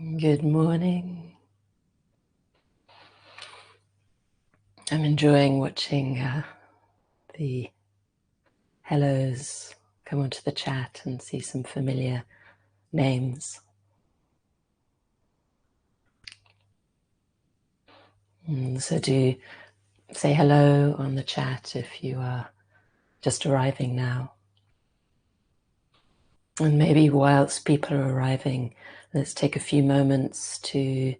Good morning. I'm enjoying watching the hellos come onto the chat and see some familiar names. So do say hello on the chat if you are just arriving now. And maybe whilst people are arriving, let's take a few moments to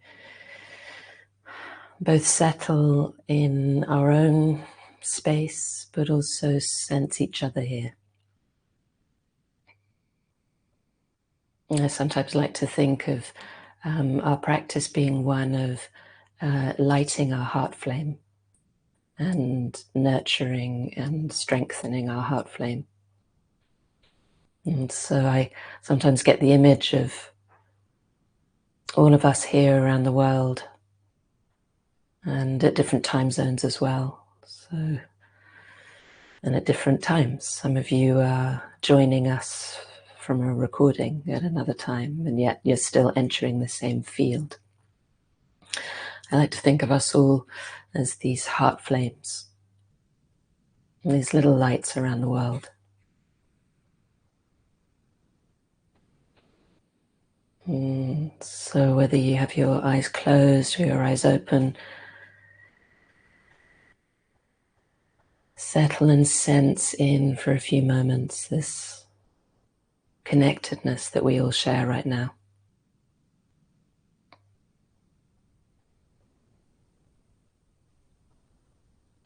both settle in our own space, but also sense each other here. I sometimes like to think of our practice being one of lighting our heart flame and nurturing and strengthening our heart flame. And so I sometimes get the image of all of us here around the world and at different time zones as well. So, and at different times. Some of you are joining us from a recording at another time, and yet you're still entering the same field. I like to think of us all as these heart flames, these little lights around the world. So whether you have your eyes closed or your eyes open, settle and sense in for a few moments this connectedness that we all share right now.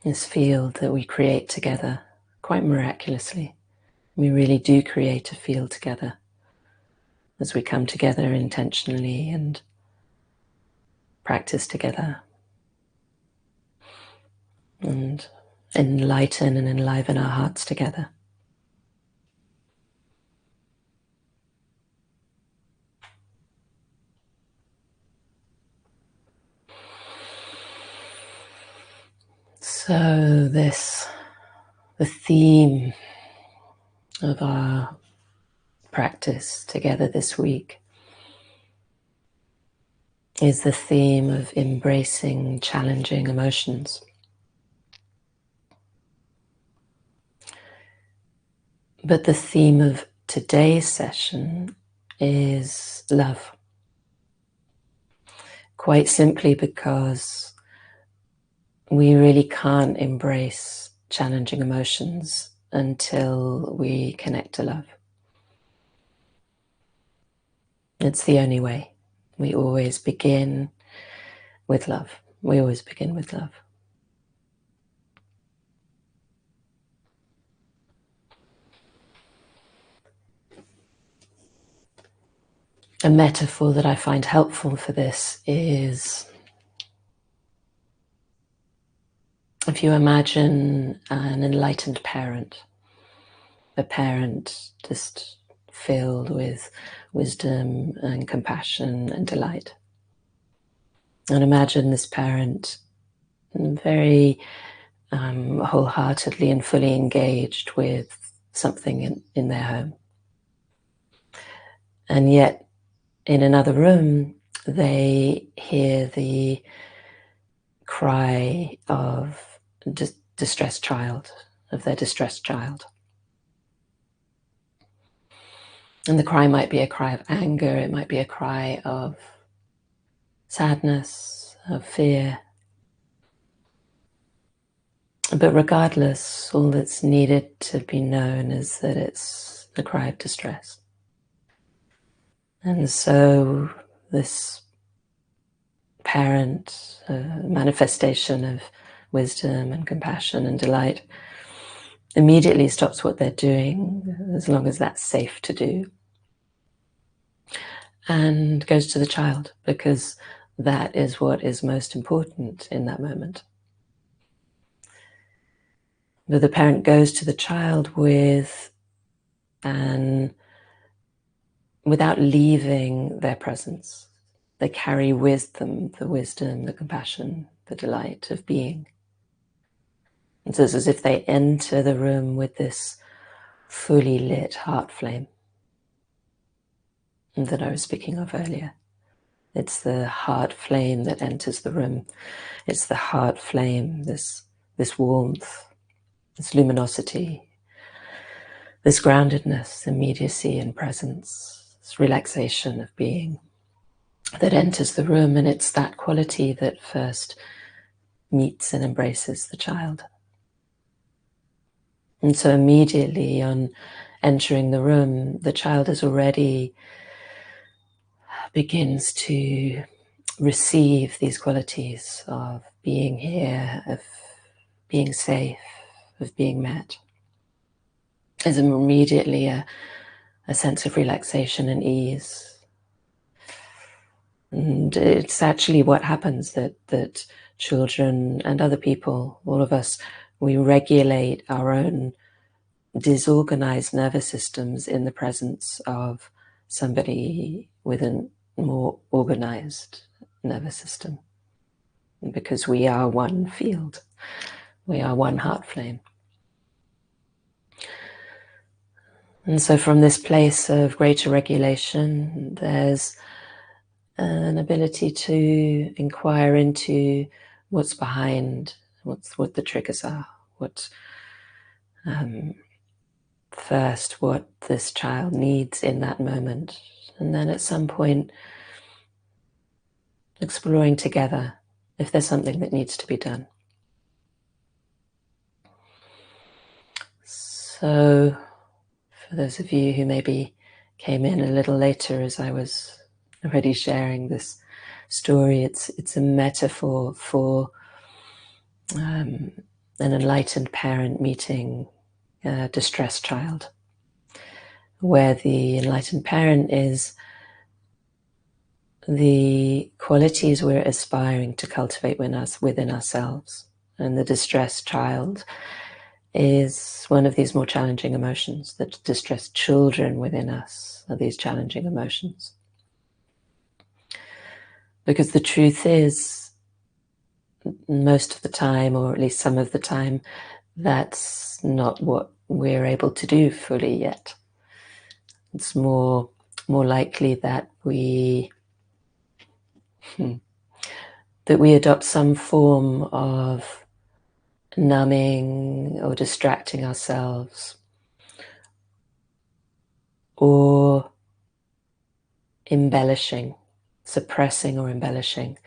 This field that we create together quite miraculously. We really do create a field together as we come together intentionally and practice together and enlighten and enliven our hearts together. So the theme of our practice together this week is the theme of embracing challenging emotions. But the theme of today's session is love. Quite simply because we really can't embrace challenging emotions until we connect to love. It's the only way. We always begin with love. We always begin with love. A metaphor that I find helpful for this is if you imagine an enlightened parent, a parent just filled with wisdom and compassion and delight. And imagine this parent very wholeheartedly and fully engaged with something in their home. And yet, in another room, they hear the cry of distressed child, of their distressed child. And the cry might be a cry of anger, it might be a cry of sadness, of fear. But regardless, all that's needed to be known is that it's the cry of distress. And so this parent, manifestation of wisdom and compassion and delight, immediately stops what they're doing, as long as that's safe to do, and goes to the child, because that is what is most important in that moment. But the parent goes to the child without leaving their presence. They carry with them the wisdom, the compassion, the delight of being. And so it's as if they enter the room with this fully lit heart flame that I was speaking of earlier. It's the heart flame that enters the room. It's the heart flame, this warmth, this luminosity, this groundedness, immediacy and presence, this relaxation of being that enters the room. And it's that quality that first meets and embraces the child. And so immediately on entering the room, the child is already begins to receive these qualities of being here, of being safe, of being met. There's immediately a sense of relaxation and ease. And it's actually what happens that children and other people, all of us, we regulate our own disorganized nervous systems in the presence of somebody with a more organized nervous system. Because we are one field, we are one heart flame. And so from this place of greater regulation, there's an ability to inquire into what's behind, what the triggers are, first what this child needs in that moment, and then at some point exploring together if there's something that needs to be done. So for those of you who maybe came in a little later as I was already sharing this story, it's a metaphor for an enlightened parent meeting a distressed child, where the enlightened parent is the qualities we're aspiring to cultivate within ourselves, and the distressed child is one of these more challenging emotions. The distressed children within us are these challenging emotions. Because the truth is, most of the time, or at least some of the time, that's not what we're able to do fully yet. It's more likely that we adopt some form of numbing or distracting ourselves, or embellishing, suppressing or embellishing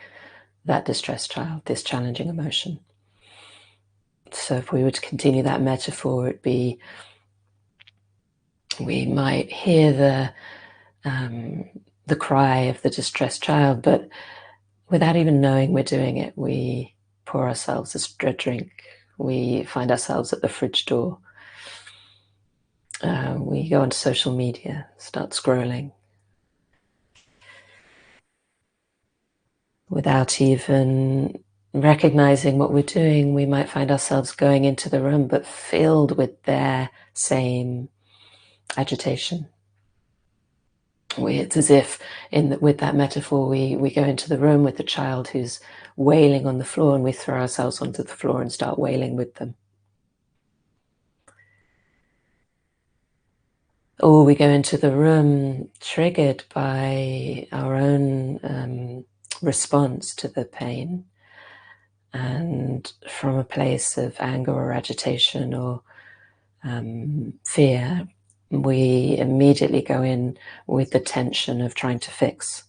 that distressed child, this challenging emotion. So if we were to continue that metaphor, it'd be, we might hear the cry of the distressed child, but without even knowing we're doing it, we pour ourselves a drink. We find ourselves at the fridge door. We go onto social media, start scrolling. Without even recognizing what we're doing, we might find ourselves going into the room, but filled with their same agitation. It's as if, with that metaphor, we go into the room with the child who's wailing on the floor, and we throw ourselves onto the floor and start wailing with them. Or we go into the room triggered by our own response to the pain, and from a place of anger or agitation or fear, we immediately go in with the tension of trying to fix,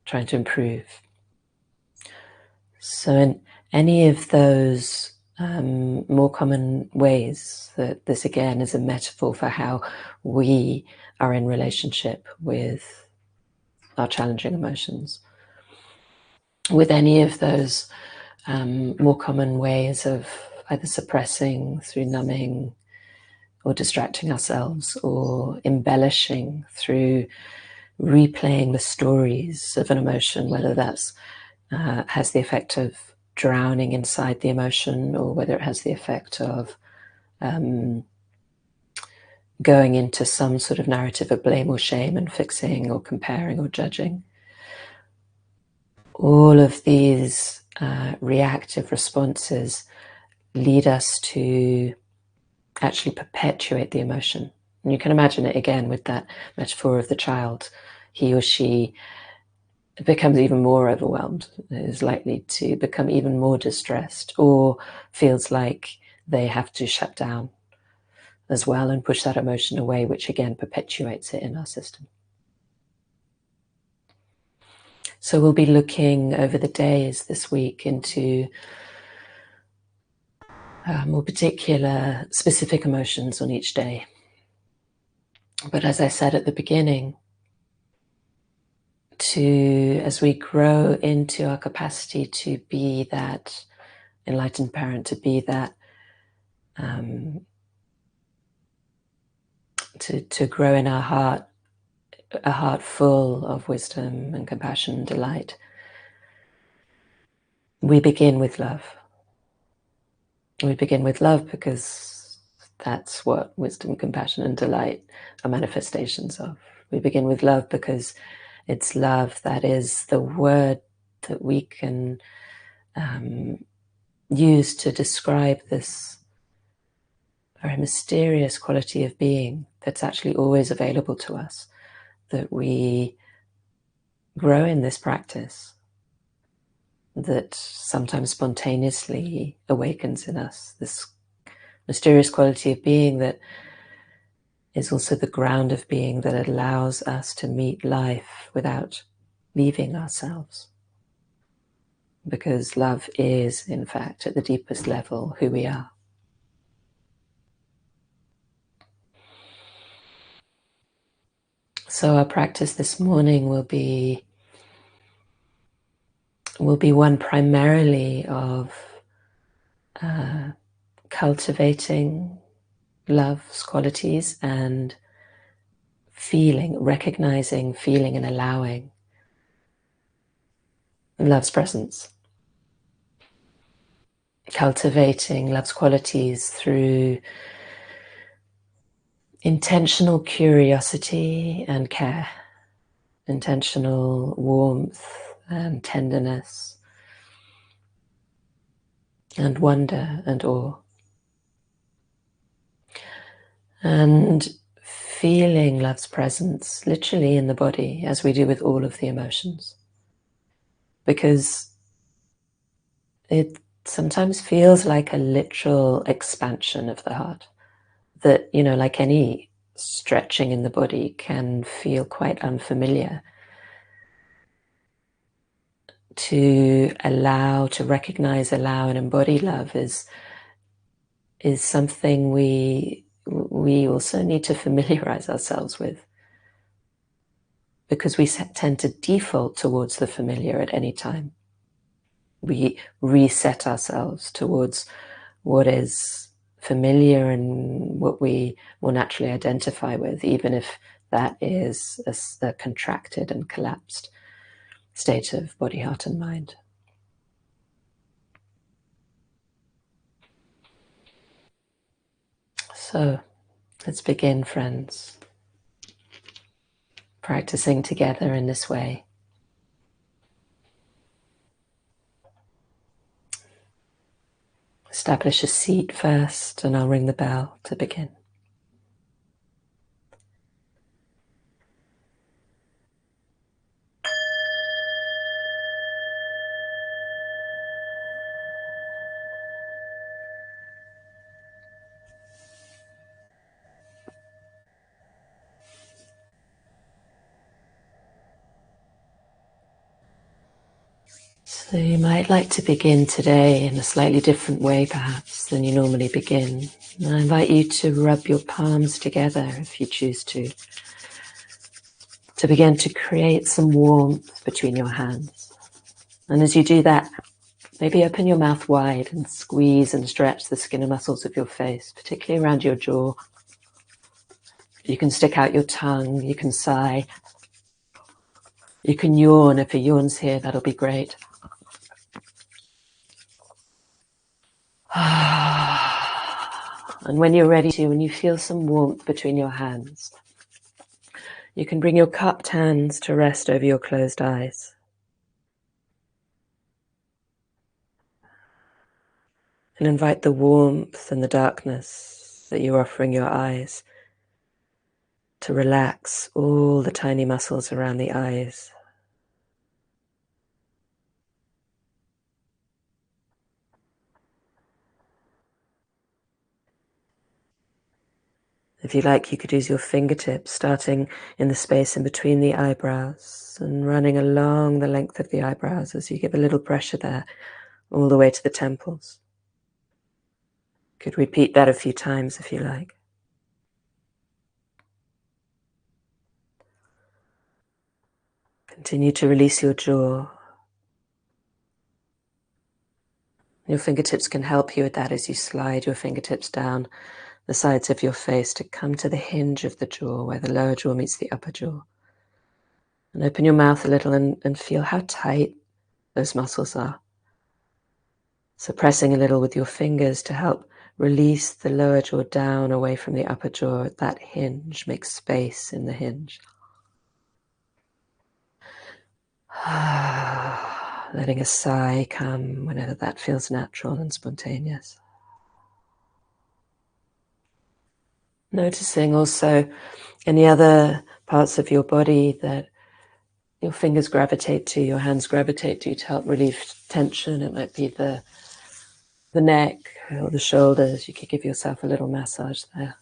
trying to improve. So in any of those more common ways, that this again is a metaphor for how we are in relationship with our challenging emotions. With any of those more common ways of either suppressing through numbing, or distracting ourselves, or embellishing through replaying the stories of an emotion, whether that's has the effect of drowning inside the emotion, or whether it has the effect of going into some sort of narrative of blame or shame and fixing or comparing or judging. All of these reactive responses lead us to actually perpetuate the emotion. And you can imagine it again with that metaphor of the child. He or she becomes even more overwhelmed, is likely to become even more distressed, or feels like they have to shut down as well and push that emotion away, which again perpetuates it in our system. So we'll be looking over the days this week into more particular specific emotions on each day. But as I said at the beginning, as we grow into our capacity to be that enlightened parent, to be that to grow in our heart, a heart full of wisdom and compassion and delight, we begin with love. We begin with love because that's what wisdom, compassion, and delight are manifestations of. We begin with love because it's love that is the word that we can use to describe this very mysterious quality of being that's actually always available to us, that we grow in this practice, that sometimes spontaneously awakens in us, this mysterious quality of being that is also the ground of being that allows us to meet life without leaving ourselves. Because love is, in fact, at the deepest level, who we are. So our practice this morning will be one primarily of cultivating love's qualities and recognizing, feeling, and allowing love's presence. Cultivating love's qualities through intentional curiosity and care, intentional warmth and tenderness, and wonder and awe. And feeling love's presence literally in the body, as we do with all of the emotions. Because it sometimes feels like a literal expansion of the heart. That, like any stretching in the body can feel quite unfamiliar. To recognize, allow, and embody love is something we also need to familiarize ourselves with, because we tend to default towards the familiar at any time. We reset ourselves towards what is familiar and what we will naturally identify with, even if that is a contracted and collapsed state of body, heart, and mind. So let's begin, friends, practicing together in this way. Establish a seat first, and I'll ring the bell to begin. So you might like to begin today in a slightly different way, perhaps, than you normally begin. And I invite you to rub your palms together if you choose to begin to create some warmth between your hands. And as you do that, maybe open your mouth wide and squeeze and stretch the skin and muscles of your face, particularly around your jaw. You can stick out your tongue, you can sigh, you can yawn. If a yawn's here, that'll be great. And when you're ready to, when you feel some warmth between your hands, you can bring your cupped hands to rest over your closed eyes. And invite the warmth and the darkness that you're offering your eyes to relax all the tiny muscles around the eyes. If you like, you could use your fingertips, starting in the space in between the eyebrows and running along the length of the eyebrows as you give a little pressure there, all the way to the temples. You could repeat that a few times if you like. Continue to release your jaw. Your fingertips can help you with that as you slide your fingertips down the sides of your face to come to the hinge of the jaw, where the lower jaw meets the upper jaw. And open your mouth a little and feel how tight those muscles are. So pressing a little with your fingers to help release the lower jaw down away from the upper jaw. That hinge makes space in the hinge. Letting a sigh come whenever that feels natural and spontaneous. Noticing also any other parts of your body that your fingers gravitate to, your hands gravitate to help relieve tension. It might be the neck or the shoulders. You could give yourself a little massage there.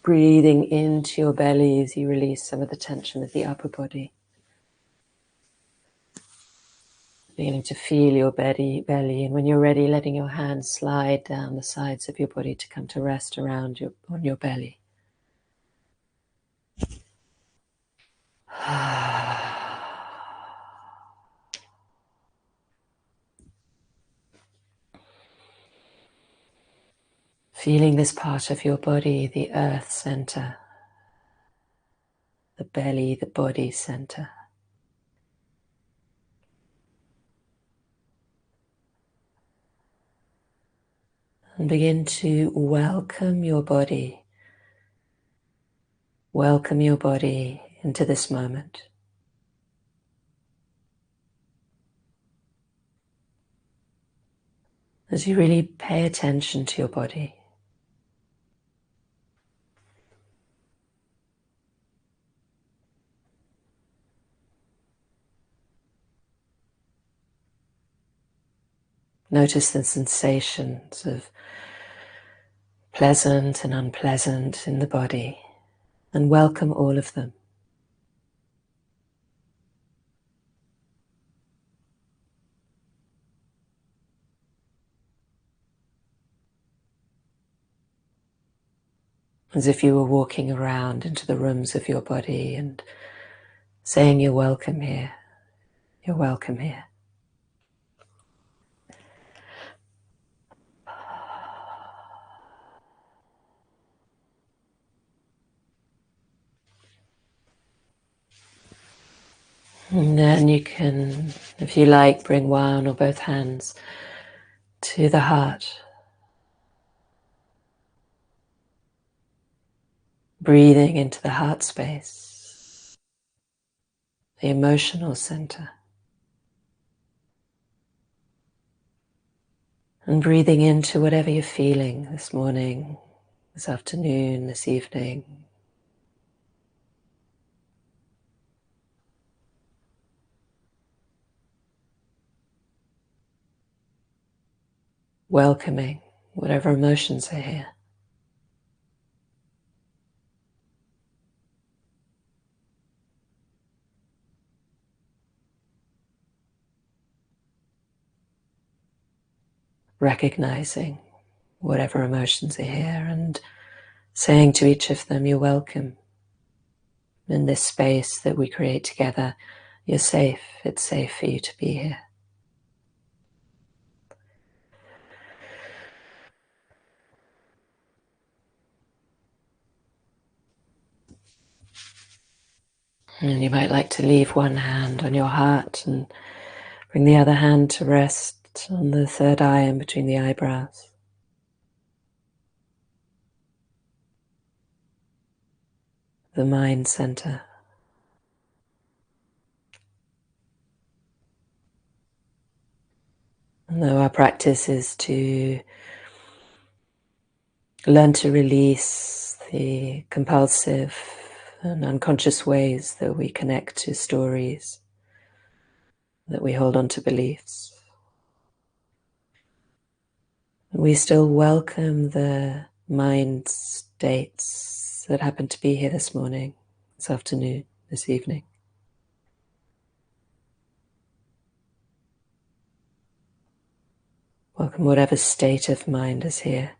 Breathing into your belly as you release some of the tension of the upper body. Beginning to feel your belly, and when you're ready, letting your hands slide down the sides of your body to come to rest on your belly. Feeling this part of your body, the earth center, the belly, the body center. And begin to welcome your body. Welcome your body into this moment. As you really pay attention to your body. Notice the sensations of pleasant and unpleasant in the body, and welcome all of them. As if you were walking around into the rooms of your body and saying, "You're welcome here, you're welcome here." And then you can, if you like, bring one or both hands to the heart. Breathing into the heart space, the emotional center. And breathing into whatever you're feeling this morning, this afternoon, this evening. Welcoming whatever emotions are here. Recognizing whatever emotions are here and saying to each of them, "You're welcome. In this space that we create together, you're safe. It's safe for you to be here." And you might like to leave one hand on your heart and bring the other hand to rest on the third eye in between the eyebrows. The mind center. And though our practice is to learn to release the compulsive and unconscious ways that we connect to stories, that we hold on to beliefs, We still welcome the mind states that happen to be here this morning, this afternoon, this evening. Welcome whatever state of mind is here.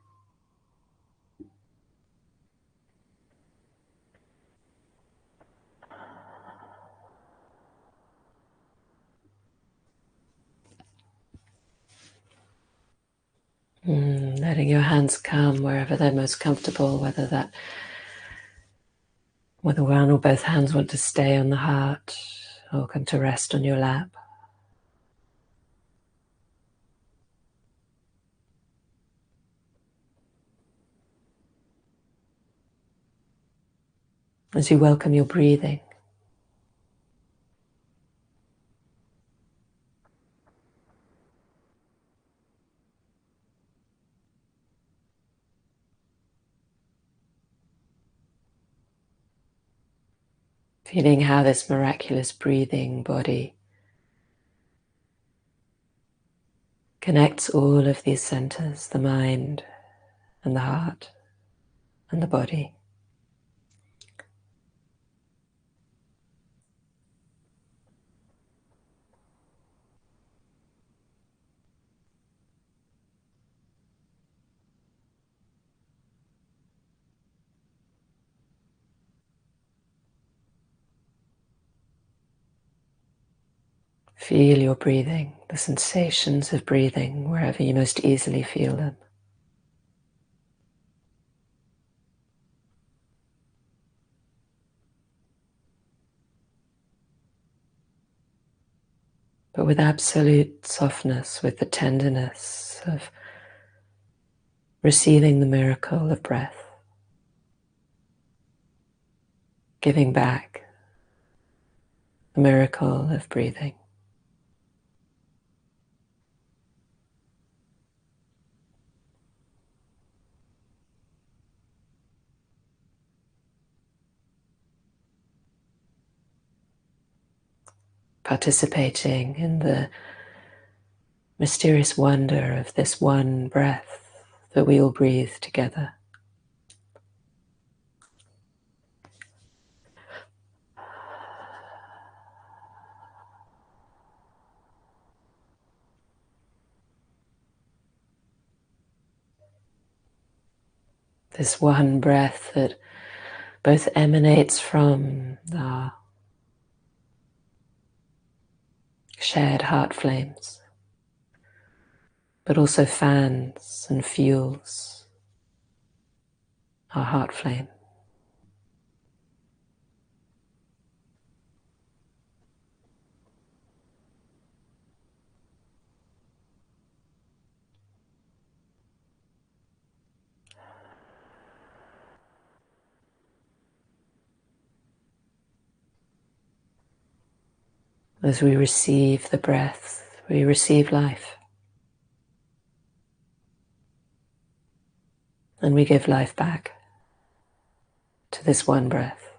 Letting your hands come wherever they're most comfortable, whether one or both hands want to stay on the heart or come to rest on your lap. As you welcome your breathing, feeling how this miraculous breathing body connects all of these centers, the mind and the heart and the body. Feel your breathing, the sensations of breathing wherever you most easily feel them. But with absolute softness, with the tenderness of receiving the miracle of breath, giving back the miracle of breathing. Participating in the mysterious wonder of this one breath that we all breathe together. This one breath that both emanates from our shared heart flames, but also fans and fuels our heart flame. As we receive the breath, we receive life. And we give life back to this one breath.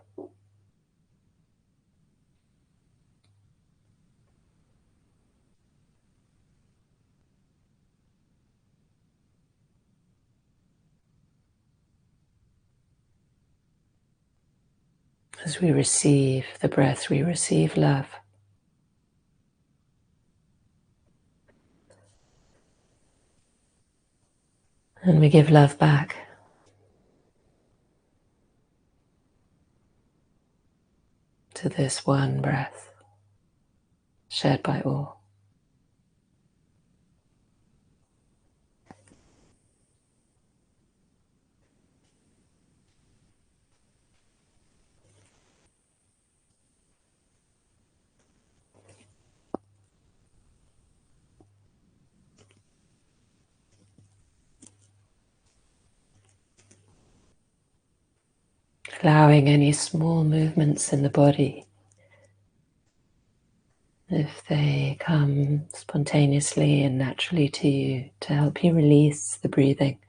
As we receive the breath, we receive love. And we give love back to this one breath shared by all. Allowing any small movements in the body, if they come spontaneously and naturally to you, to help you release the breathing.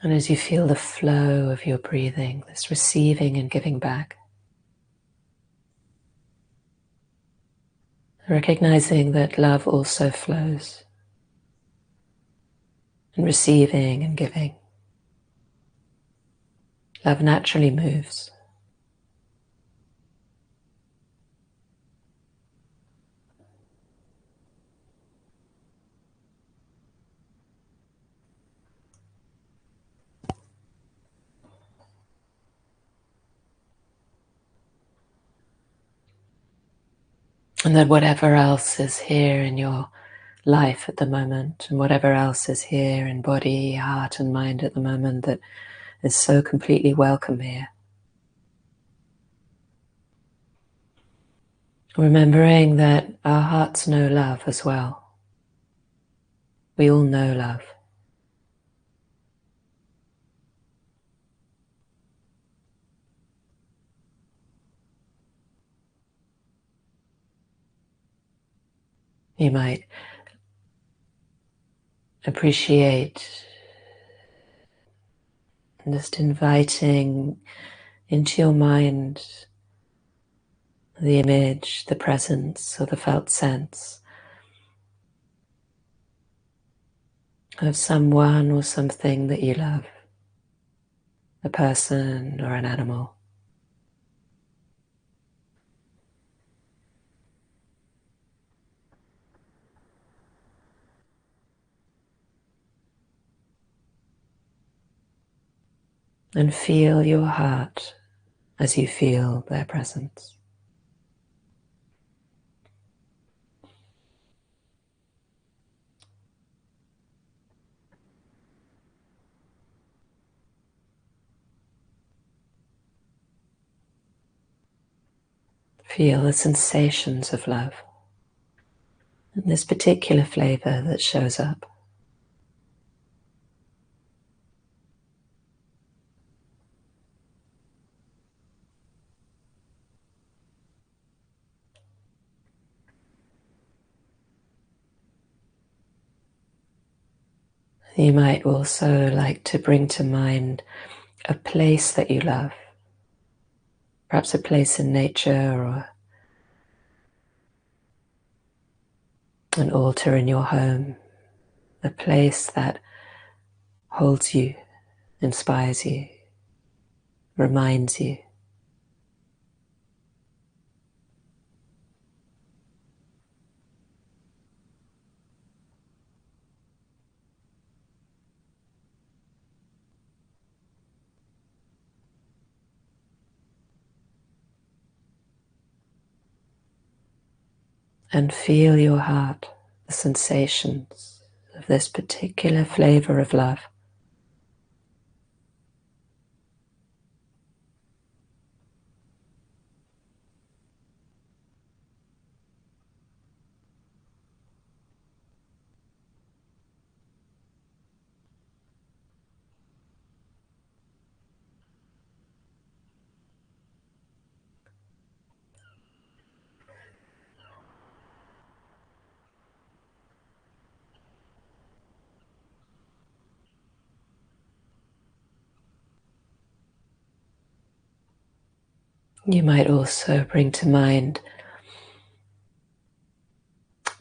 And as you feel the flow of your breathing, this receiving and giving back, recognizing that love also flows, and receiving and giving. Love naturally moves. And that whatever else is here in your life at the moment, and whatever else is here in body, heart, and mind at the moment, that is so completely welcome here. Remembering that our hearts know love as well. We all know love. You might appreciate just inviting into your mind the image, the presence, or the felt sense of someone or something that you love, a person or an animal. And feel your heart as you feel their presence. Feel the sensations of love and this particular flavor that shows up. You might also like to bring to mind a place that you love, perhaps a place in nature or an altar in your home, a place that holds you, inspires you, reminds you. And feel your heart, the sensations of this particular flavor of love. You might also bring to mind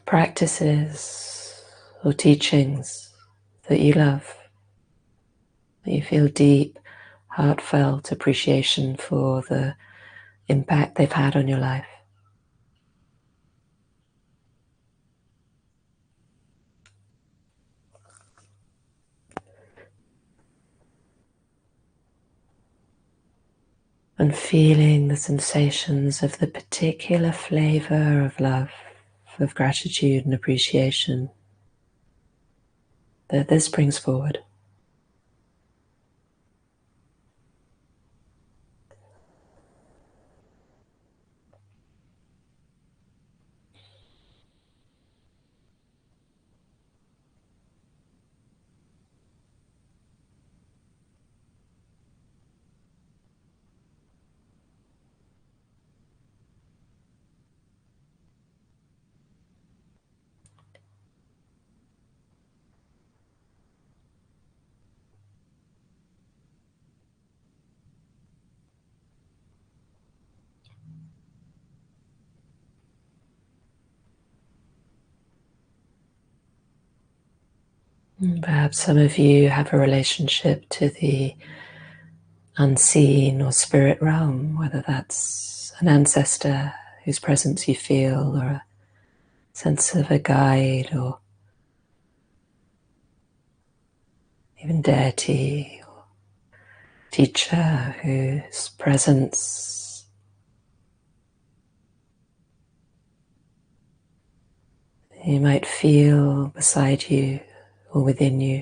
practices or teachings that you love, that you feel deep, heartfelt appreciation for the impact they've had on your life. And feeling the sensations of the particular flavor of love, of gratitude and appreciation that this brings forward. Perhaps some of you have a relationship to the unseen or spirit realm, whether that's an ancestor whose presence you feel, or a sense of a guide, or even deity or teacher whose presence you might feel beside you or within you.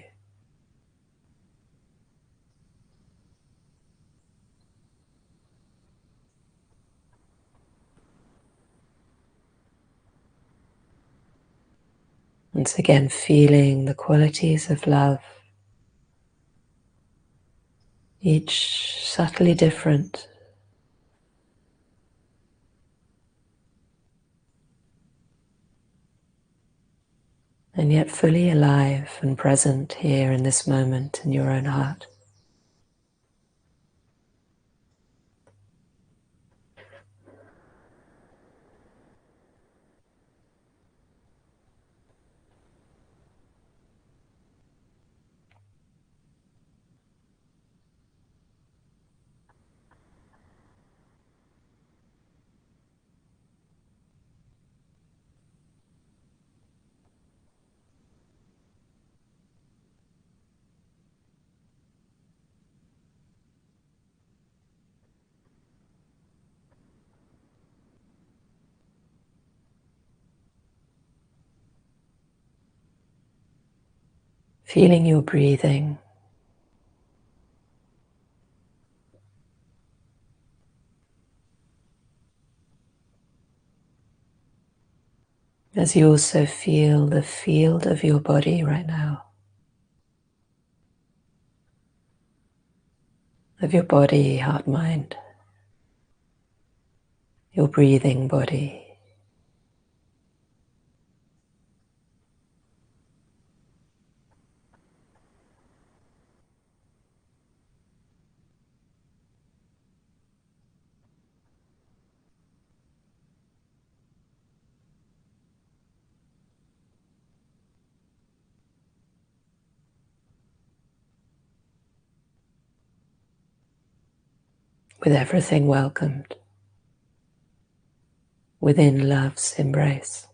Once again, feeling the qualities of love, each subtly different, and yet fully alive and present here in this moment in your own heart. Feeling your breathing, as you also feel the field of your body right now, of your body, heart, mind, your breathing body. With everything welcomed, within love's embrace.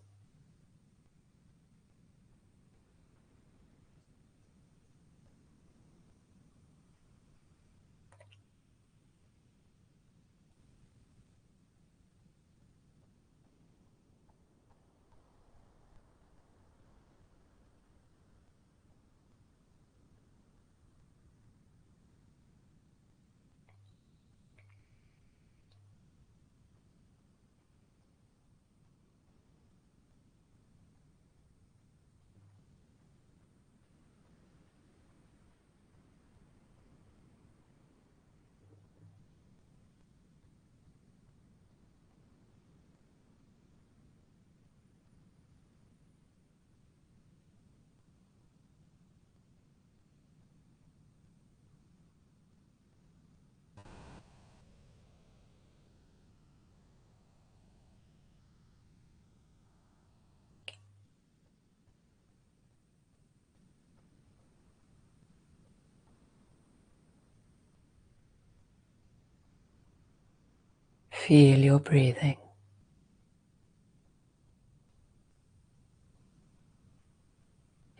Feel your breathing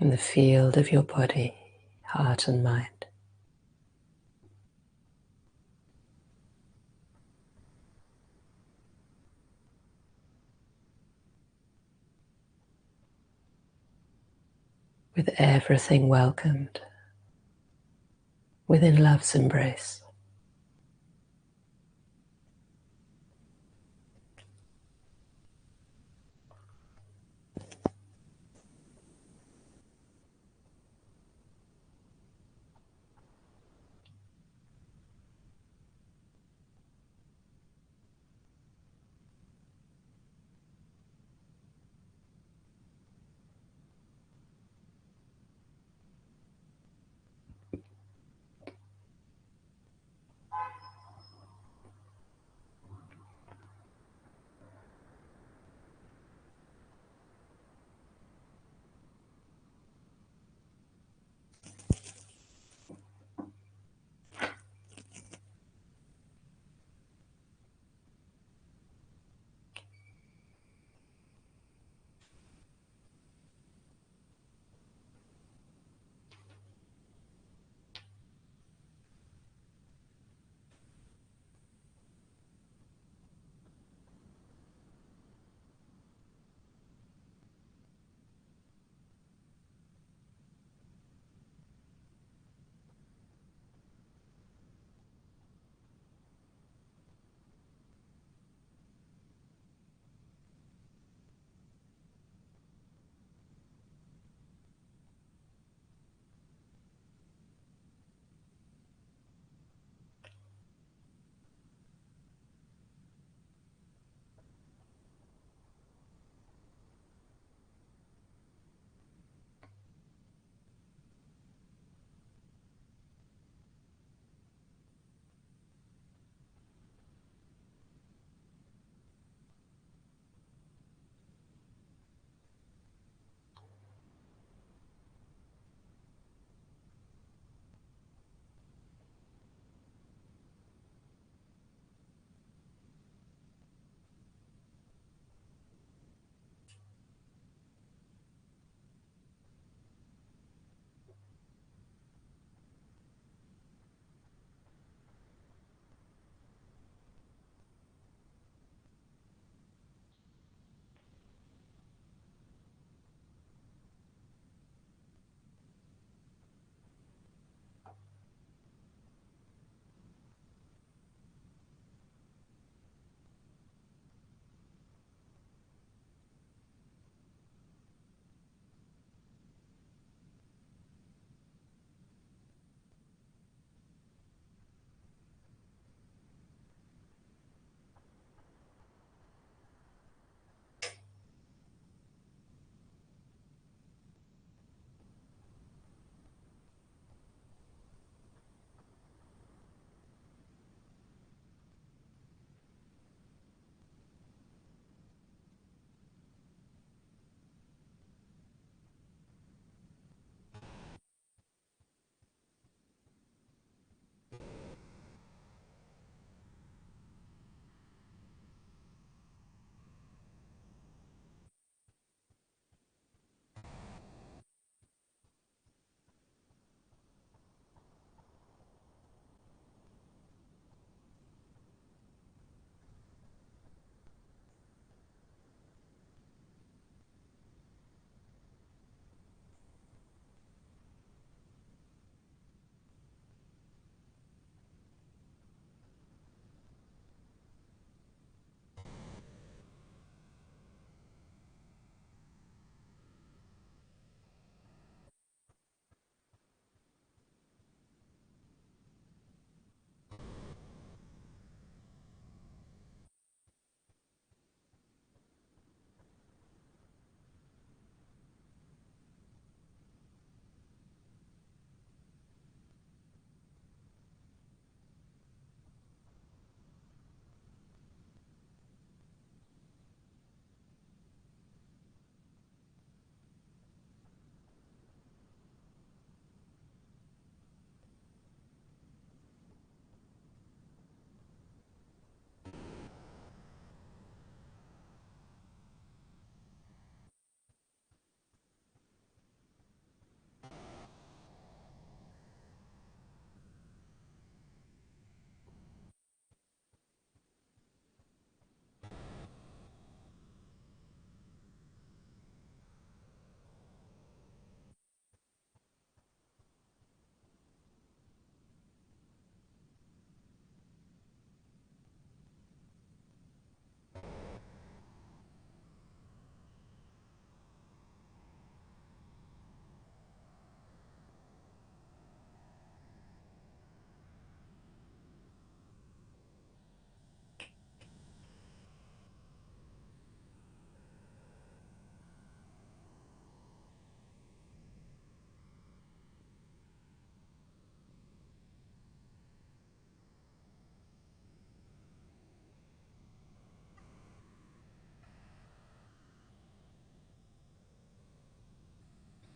in the field of your body, heart and mind. With everything welcomed, within love's embrace.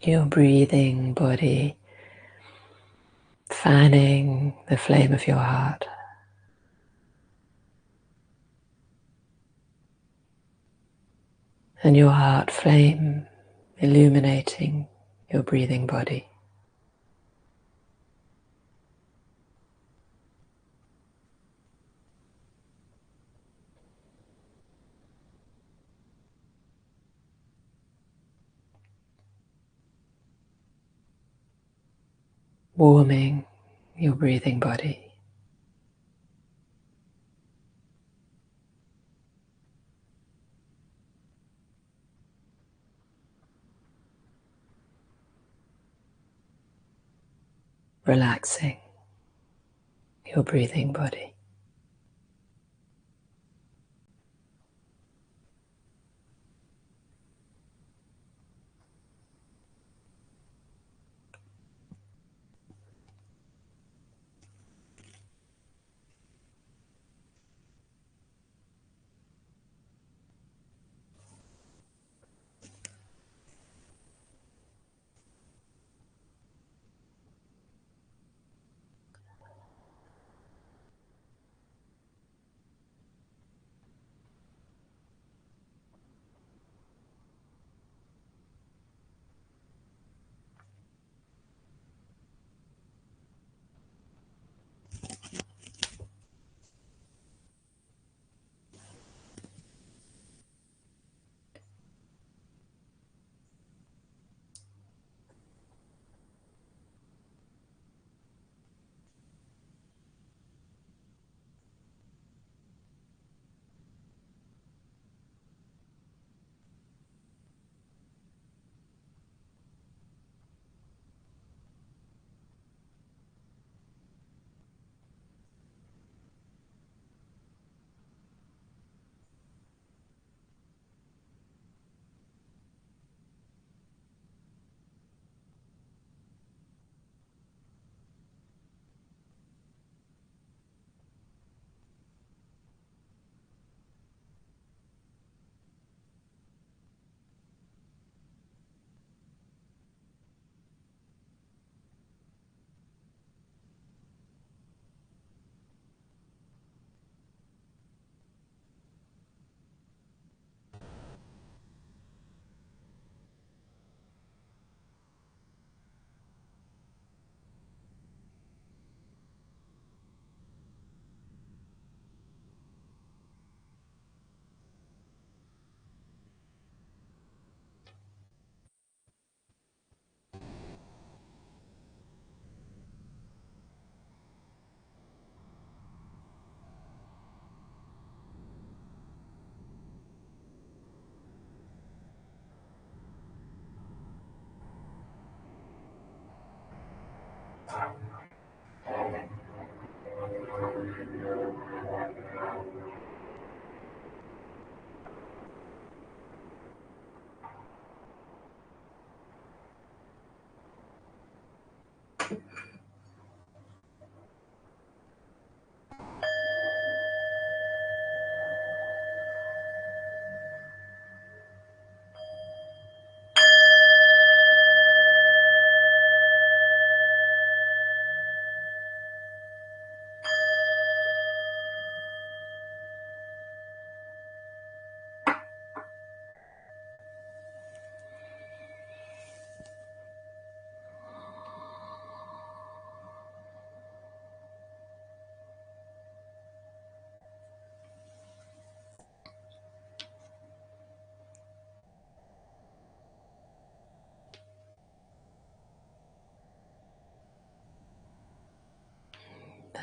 your breathing body, fanning the flame of your heart. And your heart flame illuminating your breathing body. Warming your breathing body. Relaxing your breathing body.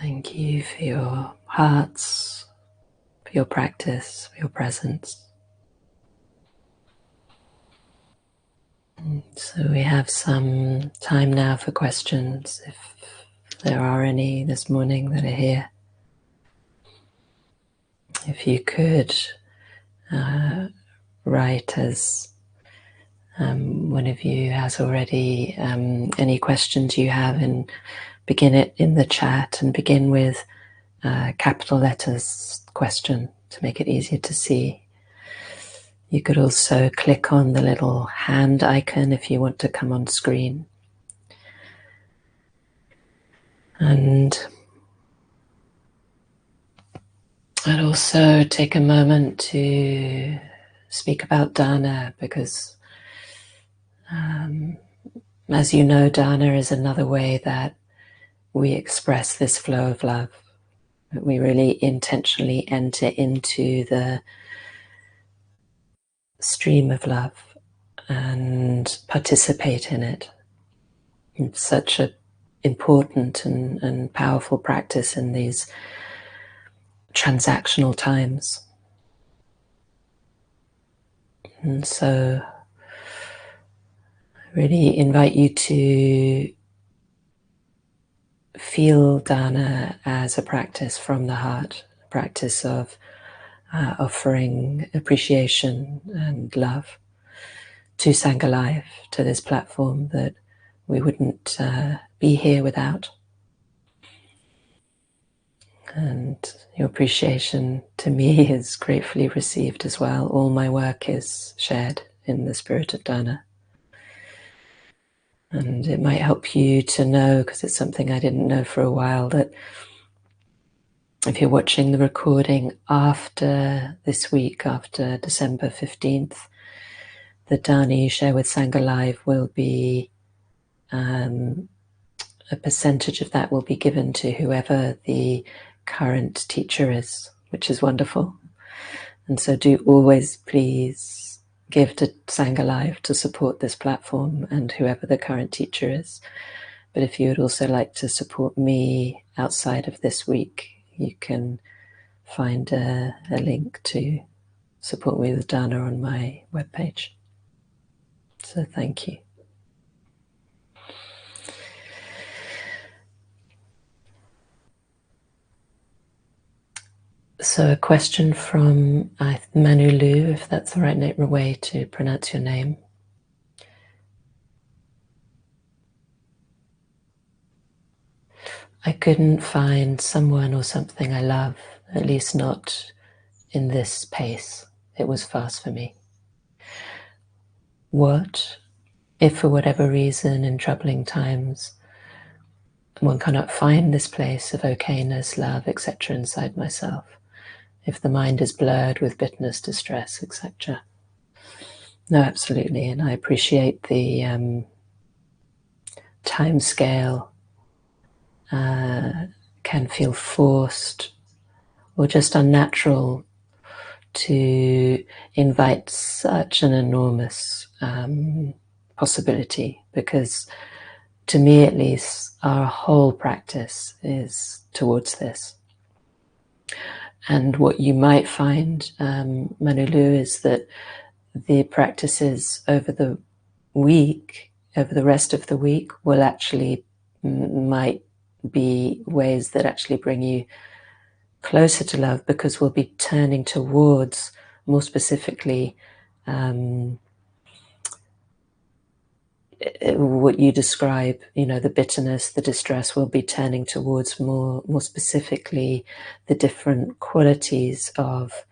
Thank you for your hearts, for your practice, for your presence. So we have some time now for questions, if there are any this morning that are here. If you could write, as one of you has already, any questions you have, and begin it in the chat, and begin with capital letters question to make it easier to see. You could also click on the little hand icon if you want to come on screen. And I'd also take a moment to speak about dana, because as you know, dana is another way that we express this flow of love. That we really intentionally enter into the stream of love and participate in it. It's such an important and powerful practice in these transactional times. And so I really invite you to feel dana as a practice from the heart, a practice of offering appreciation and love to Sangha Life, to this platform that we wouldn't be here without. And your appreciation to me is gratefully received as well. All my work is shared in the spirit of dana. And it might help you to know, because it's something I didn't know for a while, that if you're watching the recording after this week, after December 15th, the dana you share with Sangha Live will be, a percentage of that will be given to whoever the current teacher is, which is wonderful. And so do always please give to Sangha Live to support this platform and whoever the current teacher is. But if you would also like to support me outside of this week, you can find a link to support me with dana on my webpage. So thank you. So a question from Manu Lu, if that's the right way to pronounce your name. I couldn't find someone or something I love, at least not in this pace. It was fast for me. What if for whatever reason in troubling times one cannot find this place of okayness, love, etc. inside myself? If the mind is blurred with bitterness, distress, etc. No, absolutely, and I appreciate the time scale can feel forced or just unnatural to invite such an enormous possibility, because to me at least our whole practice is towards this. And what you might find, Manulu, is that the practices over the week, over the rest of the week, will actually might be ways that actually bring you closer to love, because we'll be turning towards, more specifically, what you describe, the bitterness, the distress, will be turning towards more specifically the different qualities of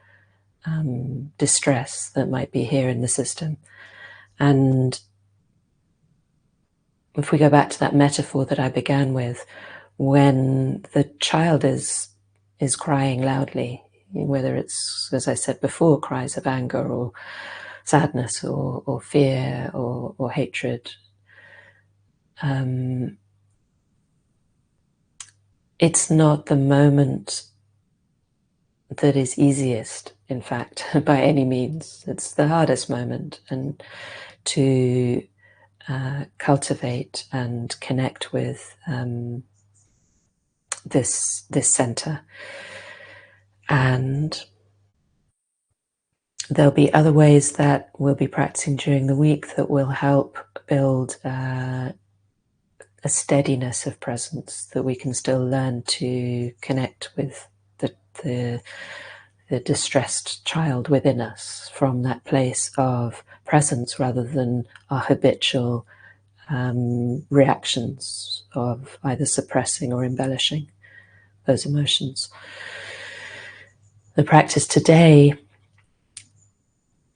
distress that might be here in the system. And if we go back to that metaphor that I began with, when the child is crying loudly, whether it's, as I said before, cries of anger or sadness or fear or hatred, it's not the moment that is easiest, in fact, by any means. It's the hardest moment, and to cultivate and connect with this center. And there'll be other ways that we'll be practicing during the week that will help build a steadiness of presence, that we can still learn to connect with the distressed child within us from that place of presence, rather than our habitual reactions of either suppressing or embellishing those emotions. The practice today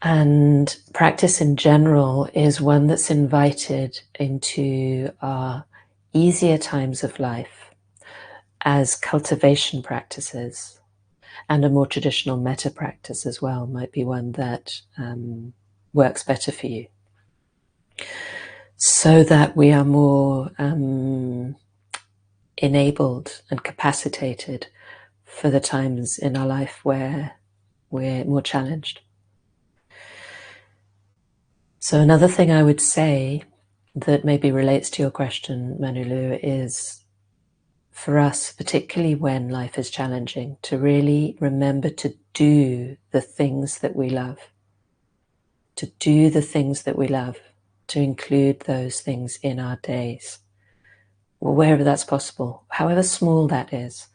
And practice in general is one that's invited into our easier times of life as cultivation practices, and a more traditional metta practice as well might be one that works better for you, so that we are more enabled and capacitated for the times in our life where we're more challenged. So another thing I would say that maybe relates to your question, Manulu, is for us, particularly when life is challenging, to really remember to do the things that we love. To do the things that we love, to include those things in our days, or wherever that's possible, however small that is,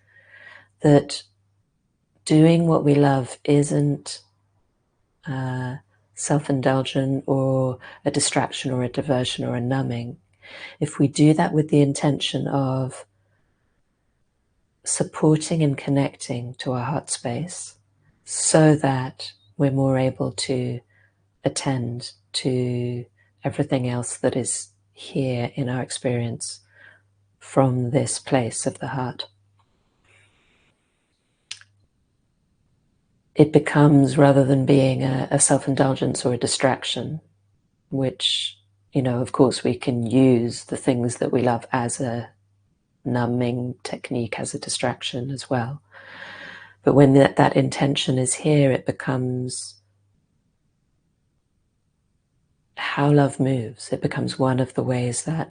that doing what we love isn't self-indulgent or a distraction or a diversion or a numbing. If we do that with the intention of supporting and connecting to our heart space so that we're more able to attend to everything else that is here in our experience from this place of the heart, it becomes, rather than being a self-indulgence or a distraction, which, you know, of course we can use the things that we love as a numbing technique, as a distraction as well. But when that intention is here, it becomes how love moves. It becomes one of the ways that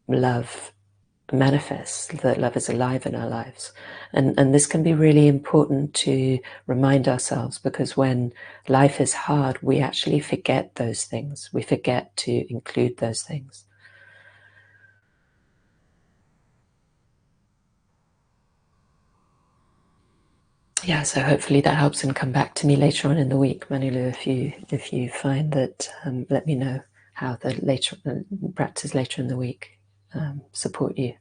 love manifests, that love is alive in our lives. And this can be really important to remind ourselves, because when life is hard, we actually forget those things. We forget to include those things. Yeah, so hopefully that helps, and come back to me later on in the week, Manulu, if you find that, let me know how the practice later in the week support you.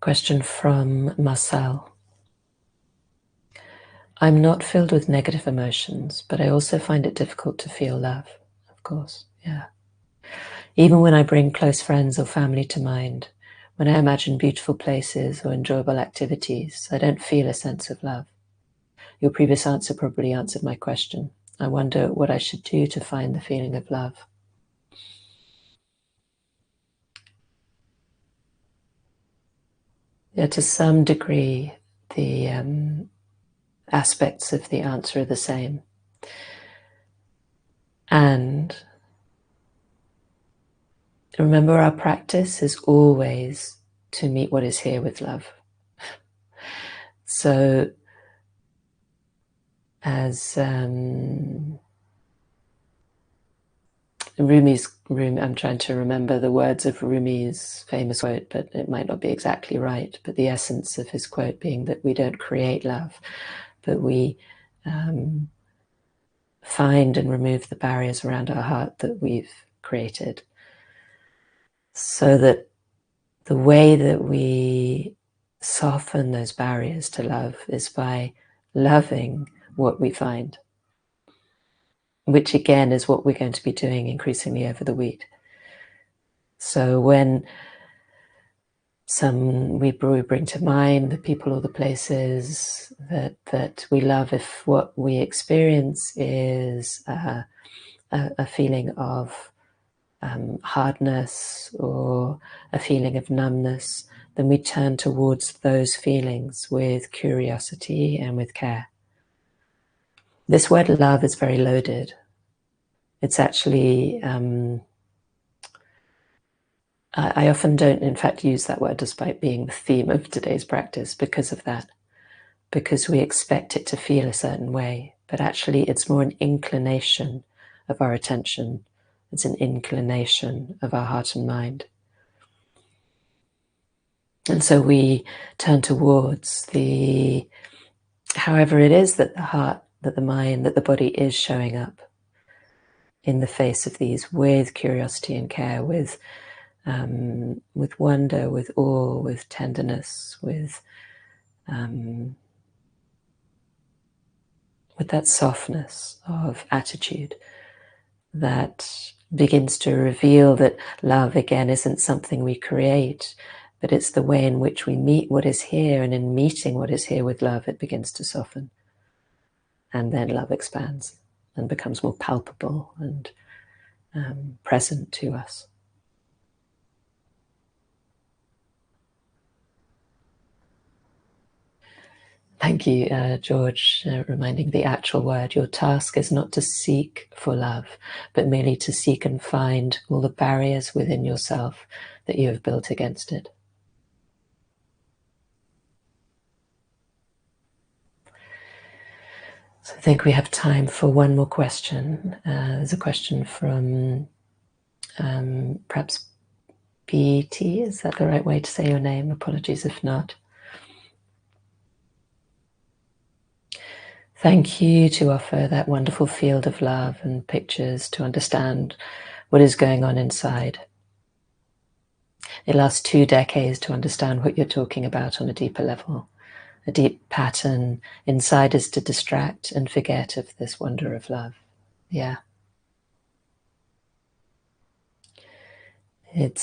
Question from Marcel. I'm not filled with negative emotions, but I also find it difficult to feel love. Of course, yeah. Even when I bring close friends or family to mind, when I imagine beautiful places or enjoyable activities, I don't feel a sense of love. Your previous answer probably answered my question. I wonder what I should do to find the feeling of love. Yeah, to some degree, the aspects of the answer are the same. And remember, our practice is always to meet what is here with love. So, as I'm trying to remember the words of Rumi's famous quote, but it might not be exactly right. But the essence of his quote being that we don't create love, but we find and remove the barriers around our heart that we've created. So that the way that we soften those barriers to love is by loving what we find, which again is what we're going to be doing increasingly over the week. So when we bring to mind the people or the places that we love, if what we experience is a feeling of hardness or a feeling of numbness, then we turn towards those feelings with curiosity and with care. This word love is very loaded. It's actually, I often don't in fact use that word despite being the theme of today's practice because of that, because we expect it to feel a certain way, but actually it's more an inclination of our attention. It's an inclination of our heart and mind. And so we turn towards however it is that the heart, that the mind, that the body is showing up in the face of these, with curiosity and care, with wonder, with awe, with tenderness, with with that softness of attitude that begins to reveal that love, again, isn't something we create, but it's the way in which we meet what is here, and in meeting what is here with love, it begins to soften. And then love expands and becomes more palpable and present to us. Thank you, George, reminding the actual word. Your task is not to seek for love, but merely to seek and find all the barriers within yourself that you have built against it. So I think we have time for one more question. There's a question from perhaps BT. Is that the right way to say your name? Apologies if not. Thank you to offer that wonderful field of love and pictures to understand what is going on inside. It lasts 2 decades to understand what you're talking about on a deeper level. A deep pattern inside is to distract and forget of this wonder of love. Yeah. It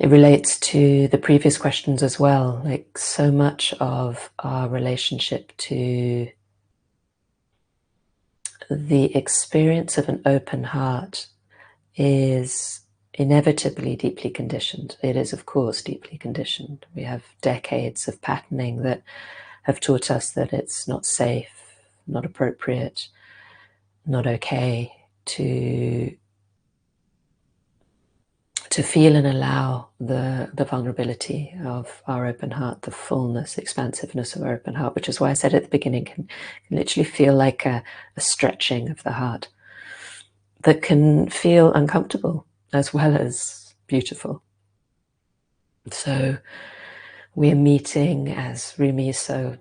relates to the previous questions as well. Like, so much of our relationship to the experience of an open heart is inevitably deeply conditioned. It is, of course, deeply conditioned. We have decades of patterning that have taught us that it's not safe, not appropriate, not okay to feel and allow the vulnerability of our open heart, the fullness, expansiveness of our open heart, which is why I said at the beginning, can literally feel like a stretching of the heart that can feel uncomfortable as well as beautiful. So we're meeting, as Rumi so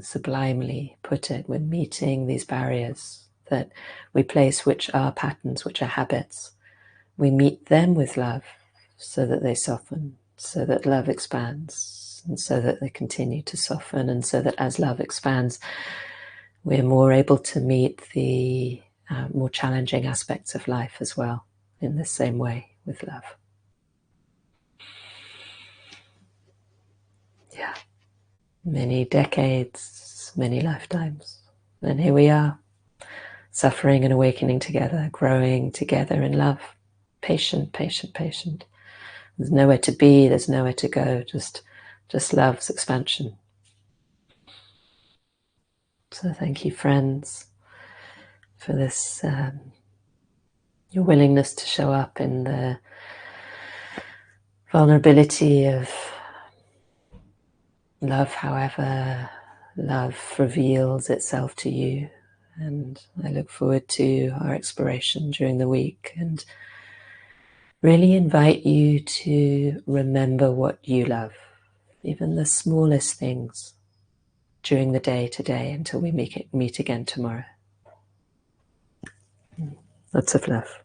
sublimely put it, we're meeting these barriers that we place, which are patterns, which are habits. We meet them with love so that they soften, so that love expands, and so that they continue to soften, and so that as love expands, we're more able to meet the more challenging aspects of life as well in the same way with love. Yeah. Many decades, many lifetimes. And here we are, suffering and awakening together, growing together in love. Patient, patient, patient. There's nowhere to be, there's nowhere to go, just love's expansion. So thank you, friends, for this, your willingness to show up in the vulnerability of love, however love reveals itself to you. And I look forward to our exploration during the week, and really invite you to remember what you love, even the smallest things during the day today until we meet again tomorrow. Lots of love.